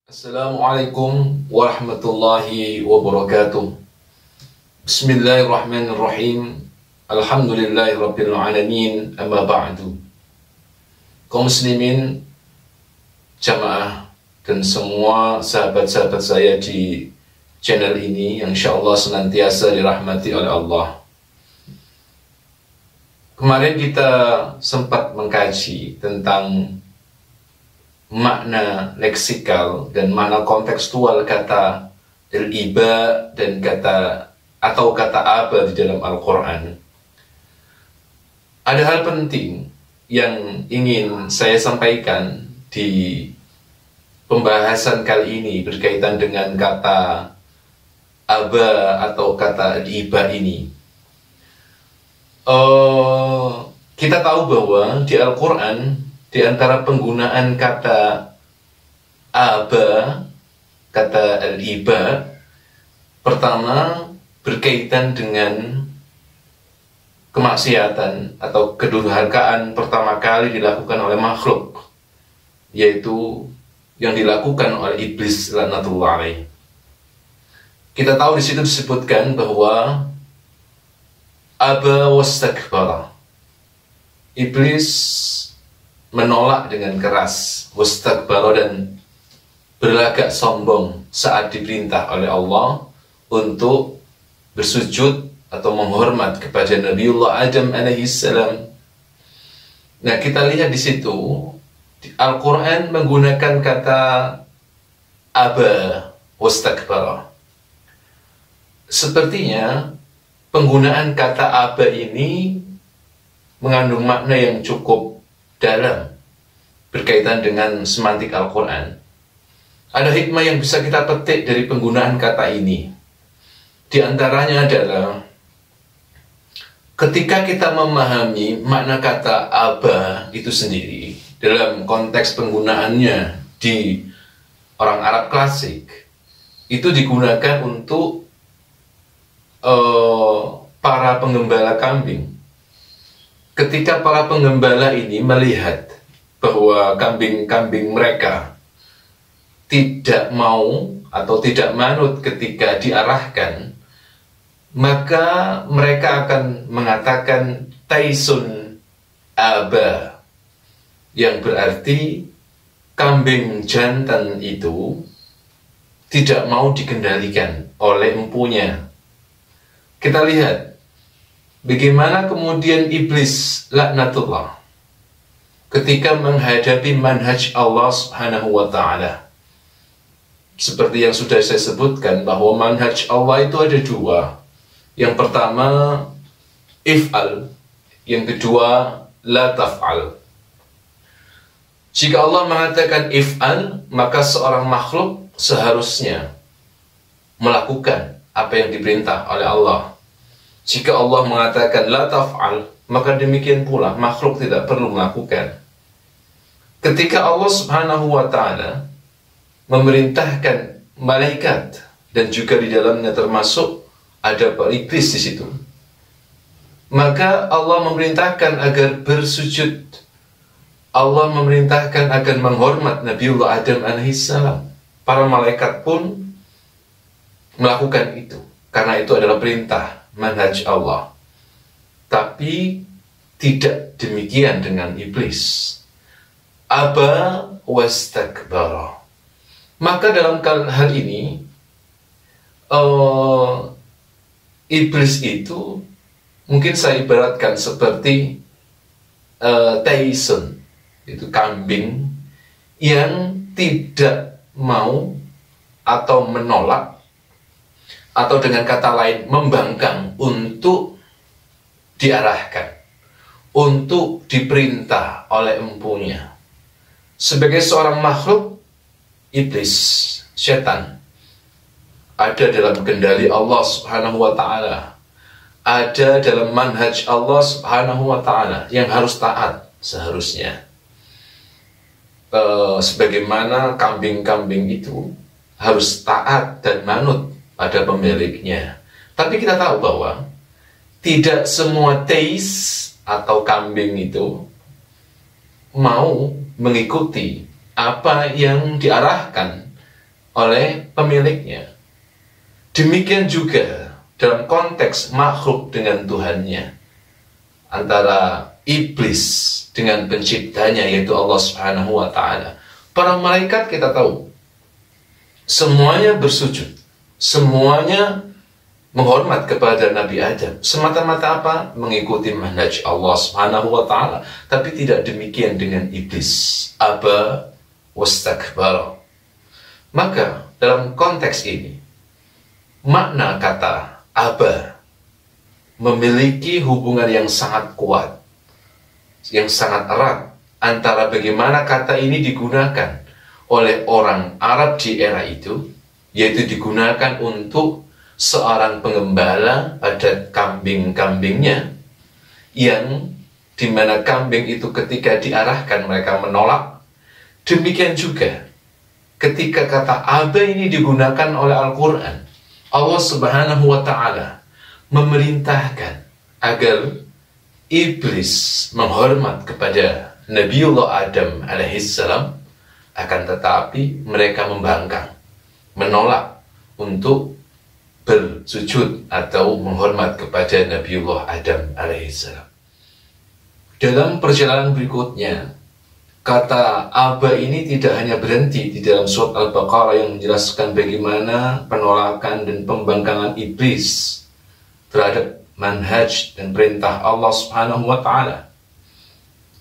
Assalamualaikum warahmatullahi wabarakatuh. Bismillahirrahmanirrahim. Alhamdulillahirabbil alamin. Amma ba'du. Kaum muslimin, jamaah dan semua sahabat-sahabat saya di channel ini yang insyaallah senantiasa dirahmati oleh Allah. Kemarin kita sempat mengkaji tentang makna leksikal dan makna kontekstual kata al-iba dan kata aba di dalam Al-Quran. Ada hal penting yang ingin saya sampaikan di pembahasan kali ini berkaitan dengan kata aba atau kata al-iba ini. Kita tahu bahwa di Al-Quran, di antara penggunaan kata aba, kata al-iba, pertama berkaitan dengan kemaksiatan atau kedurhakaan pertama kali dilakukan oleh makhluk, yaitu yang dilakukan oleh iblis laknatullah alaih. Kita tahu di situ disebutkan bahwa aba wastakbara, iblis menolak dengan keras, wastakbara, dan berlagak sombong saat diperintah oleh Allah untuk bersujud atau menghormat kepada Nabiullah Adam alaihissalam. Nah, kita lihat di situ Al-Quran menggunakan kata aba wastakbara. Sepertinya penggunaan kata aba ini mengandung makna yang cukup dalam berkaitan dengan semantik Al-Quran. Ada hikmah yang bisa kita petik dari penggunaan kata ini. Di antaranya adalah ketika kita memahami makna kata aba itu sendiri dalam konteks penggunaannya di orang Arab klasik, itu digunakan untuk para penggembala kambing. Ketika para penggembala ini melihat bahwa kambing-kambing mereka tidak mau atau tidak manut ketika diarahkan, maka mereka akan mengatakan taisun aba, yang berarti kambing jantan itu tidak mau dikendalikan oleh empunya. Kita lihat bagaimana kemudian iblis laknatullah ketika menghadapi manhaj Allah subhanahu wa ta'ala. Seperti yang sudah saya sebutkan bahwa manhaj Allah itu ada dua. Yang pertama if'al, yang kedua la taf'al. Jika Allah mengatakan if'al, maka seorang makhluk seharusnya melakukan apa yang diperintah oleh Allah. Jika Allah mengatakan la taf'al, maka demikian pula makhluk tidak perlu melakukan. Ketika Allah subhanahu wa ta'ala memerintahkan malaikat, dan juga di dalamnya termasuk ada iblis di situ, maka Allah memerintahkan agar bersujud. Allah memerintahkan agar menghormat Nabiullah Adam alaihissalam. Para malaikat pun melakukan itu, karena itu adalah perintah manhaj Allah. Tapi tidak demikian dengan iblis. Aba wastakbara. Maka dalam hal ini iblis itu mungkin saya ibaratkan seperti Tyson, itu kambing yang tidak mau atau menolak, atau dengan kata lain membangkang untuk diarahkan, untuk diperintah oleh empunya. Sebagai seorang makhluk, iblis, setan, ada dalam kendali Allah subhanahu wa ta'ala, ada dalam manhaj Allah subhanahu wa ta'ala yang harus taat seharusnya. Sebagaimana kambing-kambing itu harus taat dan manut pada pemiliknya. Tapi kita tahu bahwa tidak semua teis atau kambing itu mau mengikuti apa yang diarahkan oleh pemiliknya. Demikian juga dalam konteks makhluk dengan Tuhannya, antara iblis dengan penciptanya yaitu Allah Subhanahu wa Ta'ala. Para malaikat kita tahu semuanya bersujud, semuanya menghormat kepada Nabi Adam. Semata-mata apa? Mengikuti manhaj Allah Subhanahu wa Ta'ala. Tapi tidak demikian dengan iblis. Aba wastakbara. Maka dalam konteks ini, makna kata aba memiliki hubungan yang sangat kuat, yang sangat erat antara bagaimana kata ini digunakan oleh orang Arab di era itu, yaitu digunakan untuk seorang pengembala pada kambing-kambingnya, yang dimana kambing itu ketika diarahkan mereka menolak. Demikian juga ketika kata aba ini digunakan oleh Al-Quran, Allah Subhanahu wa Ta'ala memerintahkan agar iblis menghormat kepada Nabiullah Adam alaihissalam, akan tetapi mereka membangkang, menolak untuk bersujud atau menghormat kepada Nabiullah Adam alaihissalam. Dalam perjalanan berikutnya, kata aba ini tidak hanya berhenti di dalam surat Al-Baqarah yang menjelaskan bagaimana penolakan dan pembangkangan iblis terhadap manhaj dan perintah Allah Subhanahu wa Ta'ala.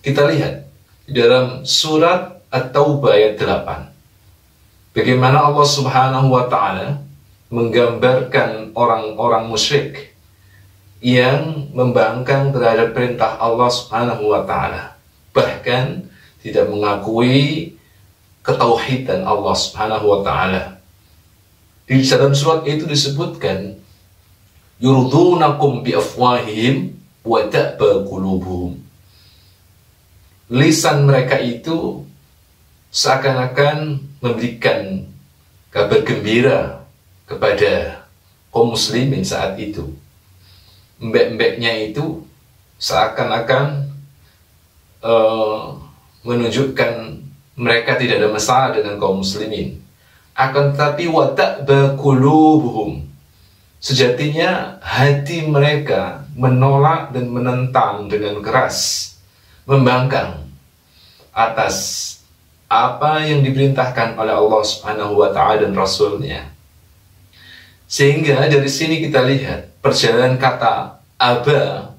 Kita lihat di dalam surat At-Taubah ayat 8, bagaimana Allah Subhanahu wa Ta'ala menggambarkan orang-orang musyrik yang membangkang terhadap perintah Allah Subhanahu wa Ta'ala, bahkan tidak mengakui ketauhidan Allah Subhanahu wa Ta'ala. Di dalam surat itu disebutkan, yurdunakum bi afwahihim wa ta'ba qulubuhum. Lisan mereka itu seakan-akan memberikan kabar gembira kepada kaum muslimin saat itu. Mbek-mbeknya itu seakan-akan menunjukkan mereka tidak ada masalah dengan kaum muslimin. Akan tetapi wa ta'ba qulubuhum, sejatinya hati mereka menolak dan menentang dengan keras, membangkang atas apa yang diperintahkan oleh Allah Subhanahu wa Ta'ala dan Rasulnya. Sehingga dari sini kita lihat perjalanan kata aba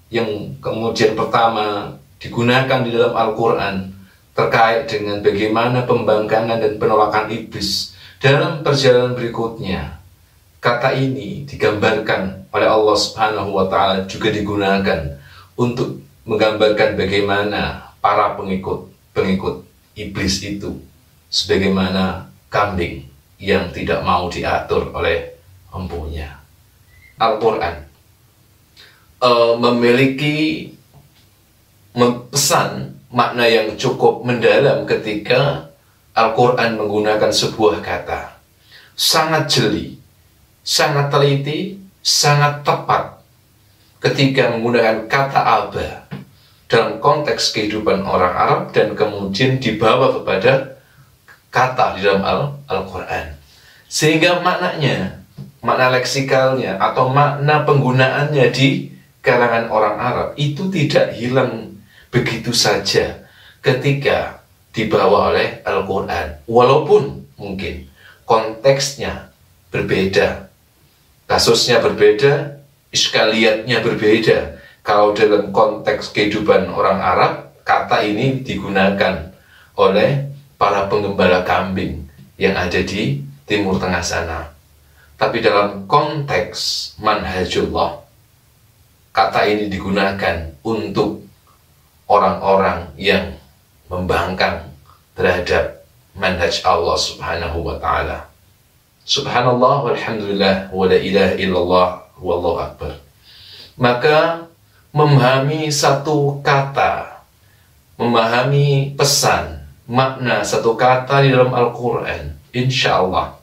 yang kemudian pertama digunakan di dalam Al-Quran terkait dengan bagaimana pembangkangan dan penolakan iblis. Dalam perjalanan berikutnya, kata ini digambarkan oleh Allah Subhanahu wa Ta'ala juga digunakan untuk menggambarkan bagaimana para pengikut iblis itu sebagaimana kambing yang tidak mau diatur oleh empunya. Al-Quran memiliki pesan makna yang cukup mendalam ketika Al-Quran menggunakan sebuah kata. Sangat jeli, sangat teliti, sangat tepat ketika menggunakan kata aba dalam konteks kehidupan orang Arab dan kemudian dibawa kepada kata di dalam Al-Quran. Sehingga maknanya, makna leksikalnya atau makna penggunaannya di kalangan orang Arab itu tidak hilang begitu saja ketika dibawa oleh Al-Quran. Walaupun mungkin konteksnya berbeda, kasusnya berbeda, iskaliatnya berbeda. Kalau dalam konteks kehidupan orang Arab, kata ini digunakan oleh para penggembala kambing yang ada di Timur Tengah sana. Tapi dalam konteks manhajullah, kata ini digunakan untuk orang-orang yang membangkang terhadap manhaj Allah Subhanahu wa Ta'ala. Subhanallah walhamdulillah wa la ilaha illallah wallahu akbar. Maka memahami satu kata, memahami pesan, makna satu kata di dalam Al-Quran, insya Allah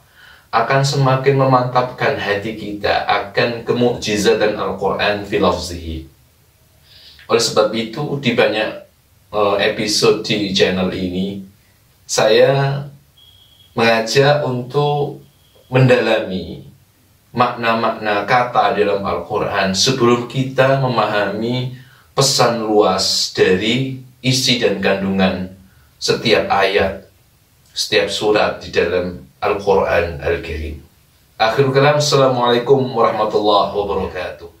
akan semakin memantapkan hati kita akan kemukjizatan Al-Quran fi lafzihi. Oleh sebab itu, di banyak episode di channel ini, saya mengajak untuk mendalami makna-makna kata dalam Al-Quran sebelum kita memahami pesan luas dari isi dan kandungan setiap ayat, setiap surat di dalam Al-Quran Al-Karim. Akhirul kalam, Assalamualaikum warahmatullahi wabarakatuh.